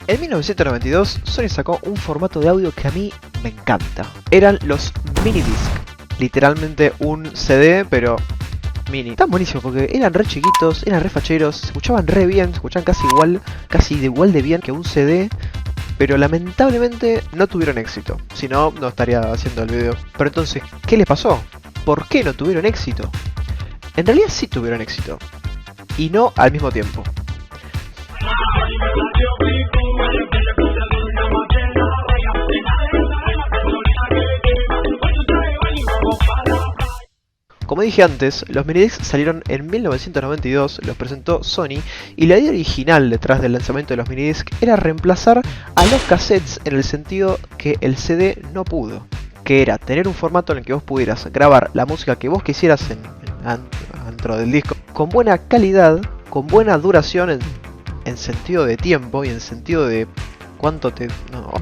En 1992, Sony sacó un formato de audio que a mí me encanta. Eran los minidisc. Literalmente un CD, pero mini. Están buenísimos porque eran re chiquitos, eran re facheros, se escuchaban re bien, se escuchaban casi de igual de bien que un CD. Pero lamentablemente no tuvieron éxito. Si no, no estaría haciendo el video. Pero entonces, ¿qué les pasó? ¿Por qué no tuvieron éxito? En realidad sí tuvieron éxito. Y no al mismo tiempo. Como dije antes, los minidiscs salieron en 1992, los presentó Sony, y la idea original detrás del lanzamiento de los minidiscs era reemplazar a los cassettes en el sentido que el CD no pudo, que era tener un formato en el que vos pudieras grabar la música que vos quisieras dentro del disco, con buena calidad, con buena duración en sentido de tiempo y en sentido de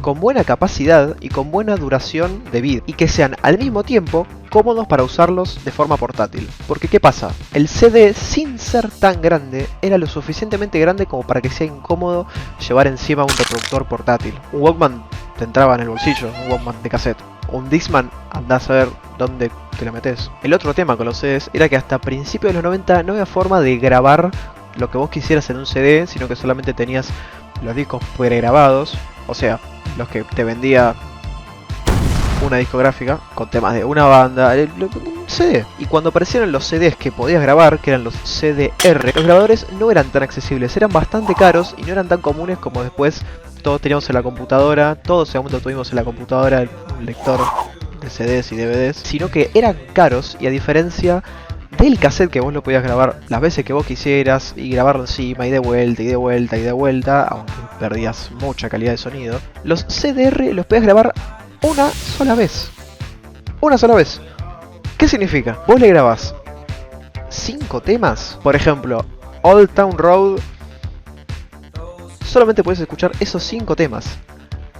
con buena capacidad y con buena duración de vida, y que sean al mismo tiempo cómodos para usarlos de forma portátil. Porque ¿qué pasa? El CD, sin ser tan grande, era lo suficientemente grande como para que sea incómodo llevar encima un reproductor portátil. Un Walkman te entraba en el bolsillo, un Walkman de cassette. Un Discman, andás a ver dónde te lo metes. El otro tema con los CDs era que hasta principios de los 90 no había forma de grabar lo que vos quisieras en un CD, sino que solamente tenías los discos pregrabados, o sea, los que te vendía una discográfica con temas de una banda, un CD. Y cuando aparecieron los CDs que podías grabar, que eran los CDR, los grabadores no eran tan accesibles, eran bastante caros y no eran tan comunes como después todos teníamos en la computadora, todos en algún momento tuvimos en la computadora un lector de CDs y DVDs, sino que eran caros, y a diferencia del cassette que vos lo podías grabar las veces que vos quisieras y grabarlo encima y de vuelta y de vuelta y de vuelta, aunque perdías mucha calidad de sonido, los CDR los podías grabar una sola vez. Una sola vez. ¿Qué significa? Vos le grabás 5 temas, por ejemplo, Old Town Road, solamente podés escuchar esos 5 temas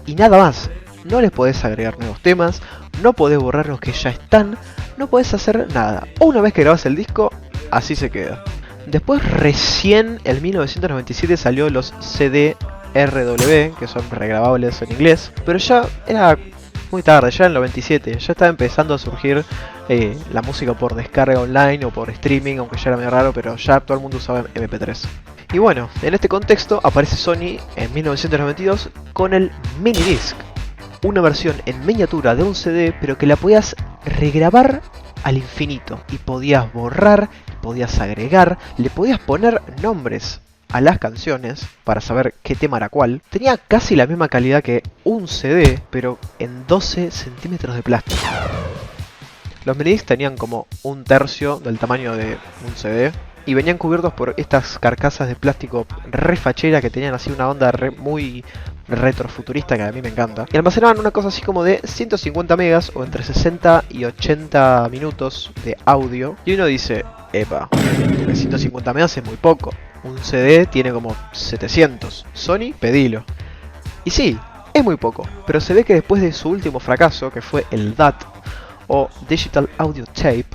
y nada más. No les podés agregar nuevos temas, no podés borrar los que ya están, no podés hacer nada. Una vez que grabás el disco, así se queda. Después recién en 1997 salió los CD-RW, que son regrabables en inglés, pero ya era muy tarde, ya en el 97, ya estaba empezando a surgir la música por descarga online o por streaming, aunque ya era medio raro, pero ya todo el mundo usaba MP3. Y bueno, en este contexto aparece Sony en 1992 con el minidisc. Una versión en miniatura de un CD, pero que la podías regrabar al infinito. Y podías borrar, podías agregar, le podías poner nombres a las canciones para saber qué tema era cuál. Tenía casi la misma calidad que un CD, pero en 12 centímetros de plástico. Los minidiscs tenían como un tercio del tamaño de un CD. Y venían cubiertos por estas carcasas de plástico re fachera que tenían así una onda muy retrofuturista que a mí me encanta. Y almacenaban una cosa así como de 150 megas o entre 60 y 80 minutos de audio. Y uno dice, epa, 150 megas es muy poco. Un CD tiene como 700. Sony, pedilo. Y sí, es muy poco. Pero se ve que después de su último fracaso, que fue el DAT o Digital Audio Tape,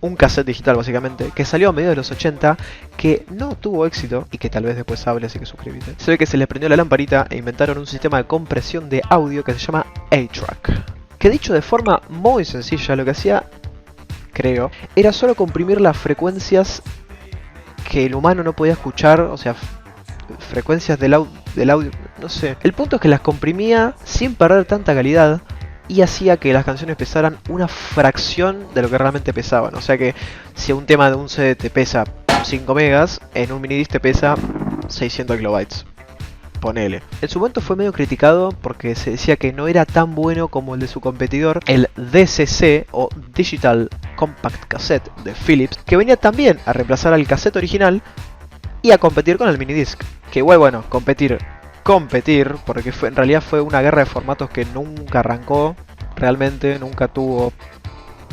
un cassette digital básicamente, que salió a mediados de los 80, que no tuvo éxito y que tal vez después hable, así que suscríbete. Se ve que se les prendió la lamparita e inventaron un sistema de compresión de audio que se llama A-Track. Que dicho de forma muy sencilla, lo que hacía, creo, era solo comprimir las frecuencias que el humano no podía escuchar, o sea, frecuencias del audio, no sé. El punto es que las comprimía sin perder tanta calidad, y hacía que las canciones pesaran una fracción de lo que realmente pesaban. O sea que si un tema de un CD te pesa 5 megas, en un minidisc te pesa 600 kilobytes. Ponele. En su momento fue medio criticado porque se decía que no era tan bueno como el de su competidor, el DCC o Digital Compact Cassette de Philips, que venía también a reemplazar al cassette original y a competir con el minidisc. Que igual, bueno, competir, porque en realidad fue una guerra de formatos que nunca arrancó, realmente nunca tuvo,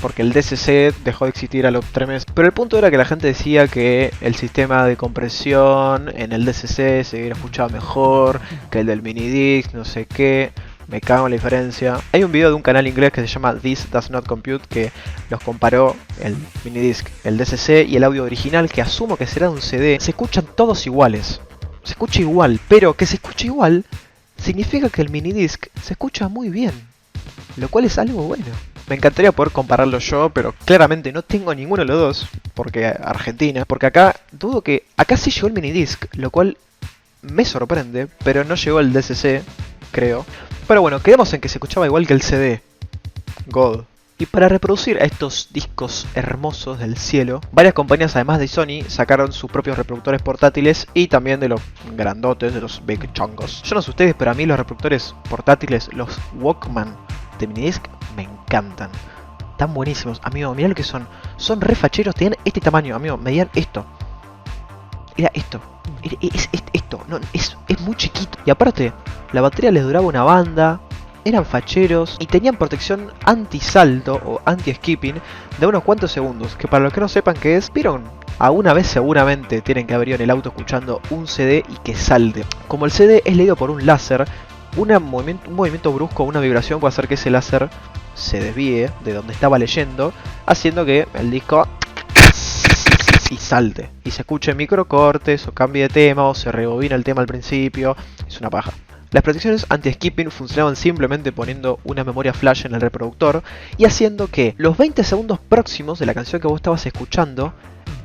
porque el DCC dejó de existir a los 3 meses. Pero el punto era que la gente decía que el sistema de compresión en el DCC se hubiera escuchado mejor que el del minidisc, no sé qué. Me cago en la diferencia. Hay un video de un canal inglés que se llama This Does Not Compute, que los comparó el minidisc, el DCC y el audio original, que asumo que será de un CD. Se escuchan todos iguales. se escucha igual, pero que se escuche igual significa que el minidisc se escucha muy bien, lo cual es algo bueno. Me encantaría poder compararlo yo, pero claramente no tengo ninguno de los dos, porque Argentina, porque acá dudo que acá sí llegó el minidisc, lo cual me sorprende, pero no llegó el DCC, creo. Pero bueno, quedamos en que se escuchaba igual que el CD. God. Y para reproducir a estos discos hermosos del cielo, varias compañías además de Sony sacaron sus propios reproductores portátiles y también de los grandotes, de los big chongos. Yo no sé ustedes, pero a mí los reproductores portátiles, los Walkman de minidisc, me encantan. Están buenísimos, amigo, mirá lo que son. Son re facheros, tenían este tamaño, amigo, medían esto. Era esto. Es esto, no, es muy chiquito. Y aparte, la batería les duraba una banda, eran facheros y tenían protección anti-salto o anti-skipping de unos cuantos segundos. Que para los que no sepan qué es, vieron, alguna vez seguramente tienen que haber ido en el auto escuchando un CD y que salte. Como el CD es leído por un láser, un movimiento brusco, una vibración puede hacer que ese láser se desvíe de donde estaba leyendo, haciendo que el disco y salte, y se escuche microcortes, o cambie de tema, o se rebobina el tema al principio. Es una paja. Las protecciones anti-skipping funcionaban simplemente poniendo una memoria flash en el reproductor y haciendo que los 20 segundos próximos de la canción que vos estabas escuchando,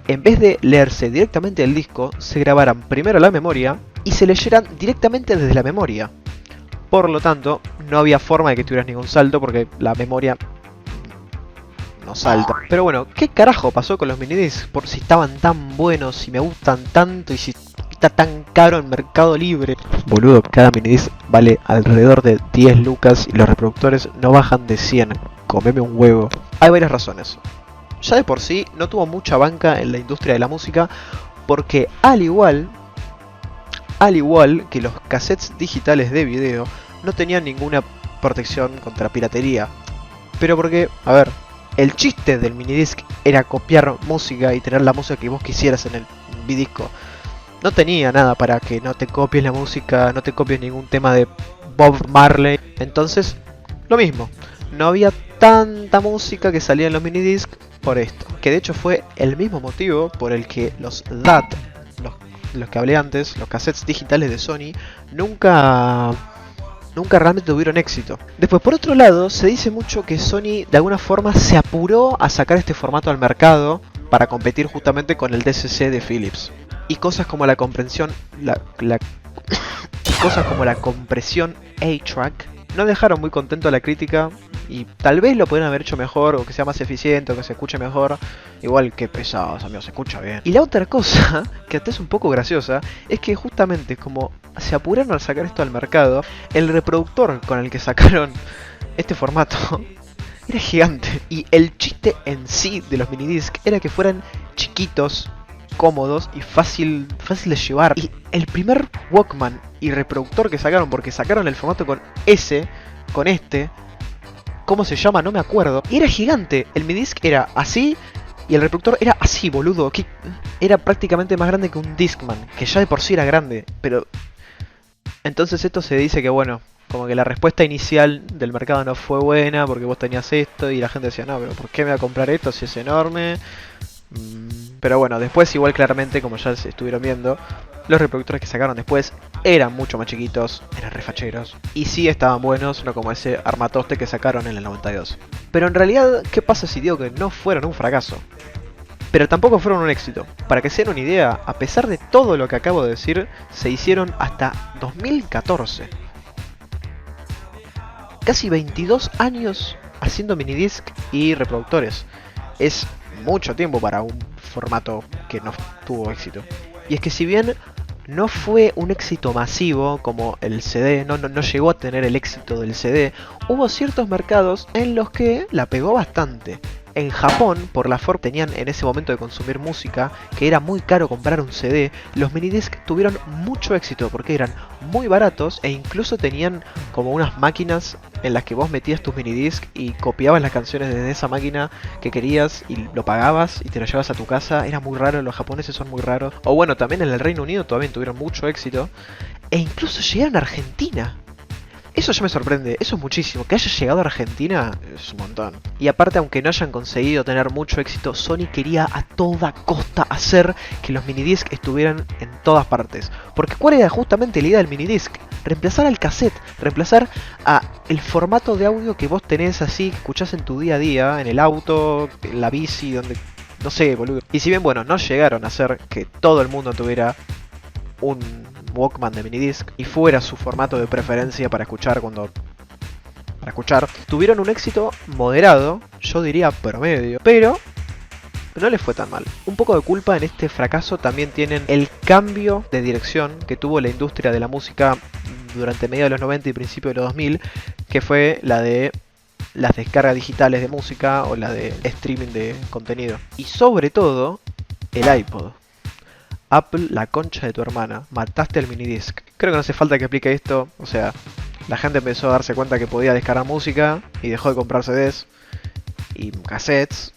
en vez de leerse directamente del disco, se grabaran primero la memoria y se leyeran directamente desde la memoria. Por lo tanto, no había forma de que tuvieras ningún salto porque la memoria no salta. Pero bueno, ¿qué carajo pasó con los minidiscs? Por si estaban tan buenos, si me gustan tanto y si está tan caro en Mercado Libre. Boludo, cada minidisc vale alrededor de 10 lucas y los reproductores no bajan de 100. Comeme un huevo. Hay varias razones. Ya de por sí no tuvo mucha banca en la industria de la música porque al igual que los cassettes digitales de video, no tenían ninguna protección contra piratería. Pero porque, a ver, el chiste del minidisc era copiar música y tener la música que vos quisieras en el disco. No tenía nada para que no te copies la música, no te copies ningún tema de Bob Marley. Entonces, lo mismo. No había tanta música que salía en los minidisc por esto. Que de hecho fue el mismo motivo por el que los DAT, los que hablé antes, los cassettes digitales de Sony, nunca realmente tuvieron éxito. Después, por otro lado, se dice mucho que Sony de alguna forma se apuró a sacar este formato al mercado para competir justamente con el DCC de Philips. Y cosas como la compresión, cosas como la compresión A-Track no dejaron muy contento a la crítica y tal vez lo podrían haber hecho mejor o que sea más eficiente o que se escuche mejor. Igual que pesados, amigos, se escucha bien. Y la otra cosa, que hasta es un poco graciosa, es que justamente como se apuraron al sacar esto al mercado, el reproductor con el que sacaron este formato era gigante. Y el chiste en sí de los minidisc era que fueran chiquitos, cómodos y fácil de llevar. Y el primer Walkman y reproductor que sacaron, porque sacaron el formato con este, ¿cómo se llama? No me acuerdo. Y era gigante. El minidisc era así y el reproductor era así, boludo. Que era prácticamente más grande que un Discman, que ya de por sí era grande. Pero entonces esto se dice que bueno, como que la respuesta inicial del mercado no fue buena porque vos tenías esto y la gente decía, no, pero ¿por qué me voy a comprar esto si es enorme? Pero bueno, después igual claramente, como ya se estuvieron viendo, los reproductores que sacaron después eran mucho más chiquitos, eran refacheros, y sí estaban buenos, no como ese armatoste que sacaron en el 92. Pero en realidad, ¿qué pasa si digo que no fueron un fracaso? Pero tampoco fueron un éxito. Para que se den una idea, a pesar de todo lo que acabo de decir, se hicieron hasta 2014. Casi 22 años haciendo minidisc y reproductores. Es mucho tiempo para un formato que no tuvo éxito. Y es que si bien no fue un éxito masivo como el CD, no llegó a tener el éxito del CD, hubo ciertos mercados en los que la pegó bastante. En Japón, por la forma que tenían en ese momento de consumir música, que era muy caro comprar un CD, los minidisc tuvieron mucho éxito porque eran muy baratos e incluso tenían como unas máquinas en las que vos metías tus minidisc y copiabas las canciones desde esa máquina que querías y lo pagabas y te lo llevas a tu casa. Era muy raro, los japoneses son muy raros. O bueno, también en el Reino Unido todavía tuvieron mucho éxito e incluso llegaron a Argentina. Eso ya me sorprende, eso es muchísimo. Que haya llegado a Argentina es un montón. Y aparte, aunque no hayan conseguido tener mucho éxito, Sony quería a toda costa hacer que los minidisc estuvieran en todas partes. Porque ¿cuál era justamente la idea del minidisc? Reemplazar al cassette, reemplazar a el formato de audio que vos tenés así, que escuchás en tu día a día, en el auto, en la bici, donde... no sé, boludo. Y si bien, bueno, no llegaron a hacer que todo el mundo tuviera un Walkman de minidisc y fuera su formato de preferencia para escuchar tuvieron un éxito moderado, yo diría promedio, pero no les fue tan mal. Un poco de culpa en este fracaso también tienen el cambio de dirección que tuvo la industria de la música durante mediados de los 90 y principios de los 2000, que fue la de las descargas digitales de música o la de streaming de contenido. Y sobre todo, el iPod. Apple, la concha de tu hermana, mataste al minidisc. Creo que no hace falta que explique esto, o sea, la gente empezó a darse cuenta que podía descargar música y dejó de comprar CDs y cassettes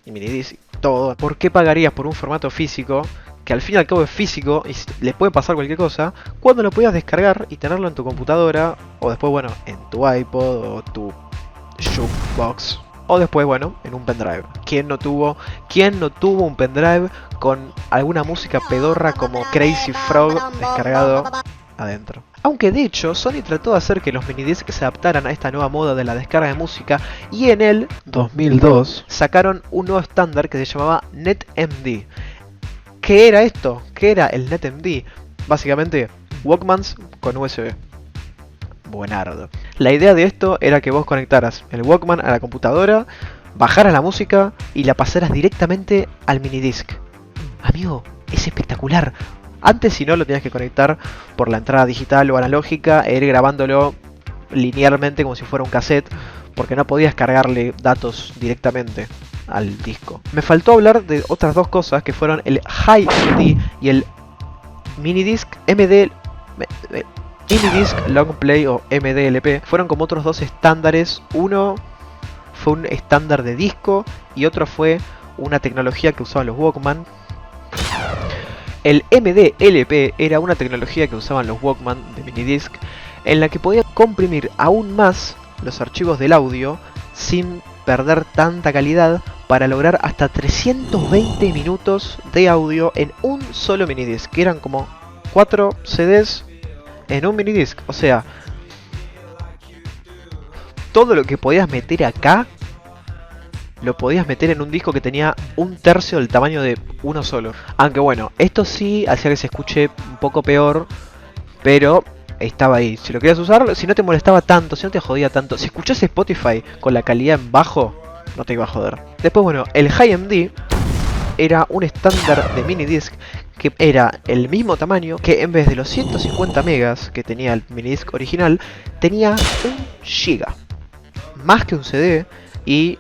y minidisc y todo. ¿Por qué pagarías por un formato físico, que al fin y al cabo es físico y le puede pasar cualquier cosa, cuando lo podías descargar y tenerlo en tu computadora o después, bueno, en tu iPod o tu Jukebox? O después, bueno, en un pendrive. ¿Quién no tuvo un pendrive con alguna música pedorra como Crazy Frog descargado adentro? Aunque de hecho, Sony trató de hacer que los minidiscs se adaptaran a esta nueva moda de la descarga de música y en el 2002 sacaron un nuevo estándar que se llamaba NetMD. ¿Qué era esto? ¿Qué era el NetMD? Básicamente, Walkmans con USB. Buenardo. La idea de esto era que vos conectaras el Walkman a la computadora, bajaras la música y la pasaras directamente al minidisc. Amigo, es espectacular. Antes, si no, lo tenías que conectar por la entrada digital o analógica e ir grabándolo linealmente como si fuera un cassette, porque no podías cargarle datos directamente al disco. Me faltó hablar de otras dos cosas que fueron el Hi-MD y el minidisc MD. Minidisc Long Play o MDLP fueron como otros dos estándares. Uno fue un estándar de disco y otro fue una tecnología que usaban los Walkman. El MDLP era una tecnología que usaban los Walkman de minidisc, en la que podía comprimir aún más los archivos del audio sin perder tanta calidad, para lograr hasta 320 minutos de audio en un solo minidisc, que eran como 4 CDs en un minidisc. O sea, todo lo que podías meter acá lo podías meter en un disco que tenía un tercio del tamaño de uno solo. Aunque bueno, esto sí hacía que se escuche un poco peor, pero estaba ahí. Si lo querías usar, si no te molestaba tanto, si no te jodía tanto, si escuchás Spotify con la calidad en bajo, no te iba a joder. Después, bueno, el Hi-MD era un estándar de minidisc que era el mismo tamaño, que en vez de los 150 megas que tenía el minidisc original, tenía 1 giga. Más que un CD y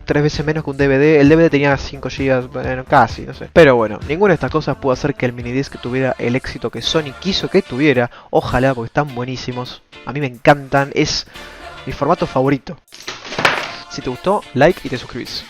3 veces menos que un DVD. El DVD tenía 5 GB, bueno, casi, no sé. Pero bueno, ninguna de estas cosas pudo hacer que el minidisc tuviera el éxito que Sony quiso que tuviera. Ojalá, porque están buenísimos. A mí me encantan, es mi formato favorito. Si te gustó, like y te suscribís.